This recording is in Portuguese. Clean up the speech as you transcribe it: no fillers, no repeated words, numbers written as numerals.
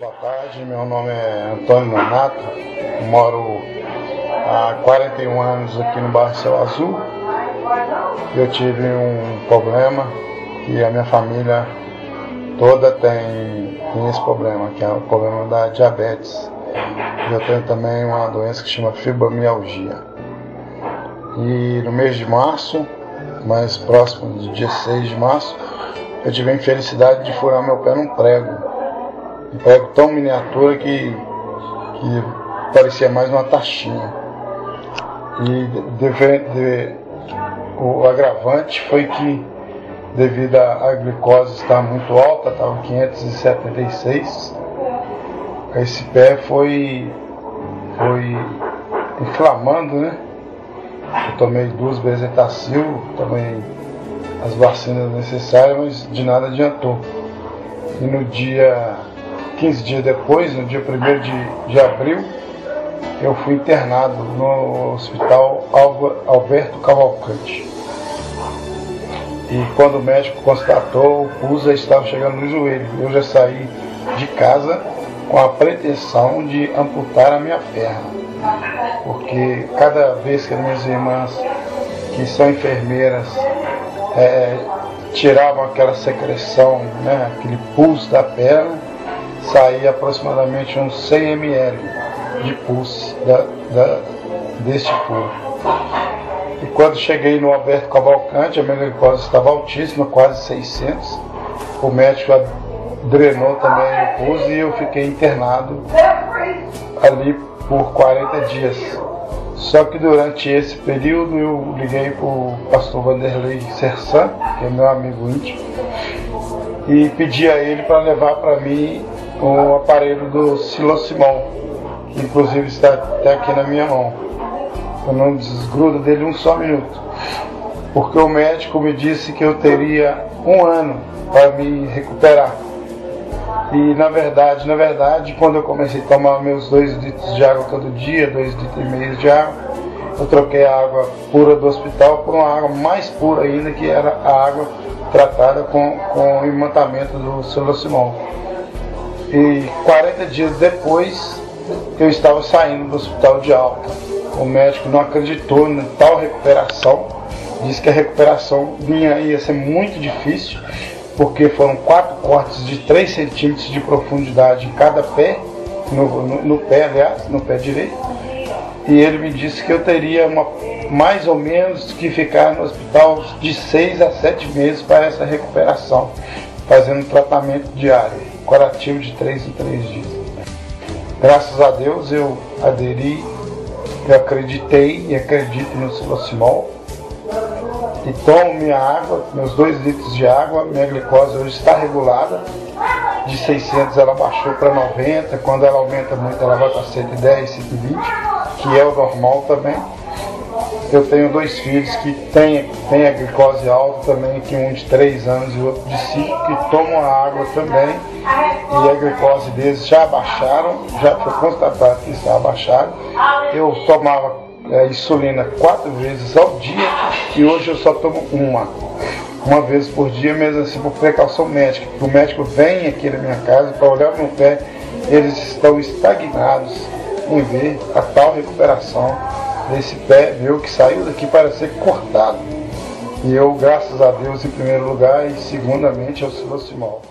Boa tarde, meu nome é Antônio Nonato, moro há 41 anos aqui no bairro Céu Azul. Eu tive um problema que a minha família toda tem esse problema, que é o problema da diabetes. Eu tenho também uma doença que chama fibromialgia. E no mês de março, mais próximo do dia 6 de março, eu tive a infelicidade de furar meu pé num prego. Um prego tão miniatura que parecia mais uma taxinha. E o agravante foi que, devido à glicose estar muito alta, estava 576, esse pé foi inflamando, né? Eu tomei 2 Bezetacil, tomei as vacinas necessárias, mas de nada adiantou. E no dia 15 dias depois, no dia 1º de abril, eu fui internado no Hospital Alberto Cavalcante. E quando o médico constatou, o pus já estava chegando no joelho. Eu já saí de casa com a pretensão de amputar a minha perna, porque cada vez que as minhas irmãs, que são enfermeiras, tiravam aquela secreção, né, aquele pus da perna, saía aproximadamente uns 100 ml de pus deste furo. E quando cheguei no Alberto Cavalcante, a minha glicose estava altíssima, quase 600. O médico drenou também o pus e eu fiquei internado ali por 40 dias. Só que durante esse período eu liguei para o pastor Vanderlei Sersan, que é meu amigo íntimo, e pedi a ele para levar para mim o aparelho do Silosimol, que inclusive está até aqui na minha mão. Eu não desgrudo dele um só minuto, porque o médico me disse que eu teria 1 ano para me recuperar. E na verdade, quando eu comecei a tomar meus 2 litros de água todo dia, 2,5 litros de água, eu troquei a água pura do hospital por uma água mais pura ainda, que era a água tratada com o imantamento do Silosimol. E 40 dias depois, eu estava saindo do hospital de alta. O médico não acreditou em tal recuperação, disse que a recuperação ia ser muito difícil, porque foram 4 cortes de 3 centímetros de profundidade em cada pé, no pé direito, e ele me disse que eu teria mais ou menos que ficar no hospital de 6 a 7 meses para essa recuperação, fazendo tratamento diário, curativo de 3 em 3 dias. Graças a Deus eu aderi, eu acreditei e acredito no Silosimol, e tomo minha água, meus 2 litros de água. Minha glicose hoje está regulada, de 600 ela baixou para 90, quando ela aumenta muito ela vai para 110, 120, que é o normal também. Eu tenho 2 filhos que têm a glicose alta também, que um de 3 anos e o outro de 5, que tomam a água também, e a glicose deles já baixaram, já foi constatado que está abaixado. Eu tomava insulina 4 vezes ao dia e hoje eu só tomo uma vez por dia, mesmo assim por precaução médica. O médico vem aqui na minha casa para olhar meu pé, eles estão estagnados em ver a tal recuperação desse pé meu que saiu daqui para ser cortado. E eu, graças a Deus, em primeiro lugar, e segundamente ao Silosimol.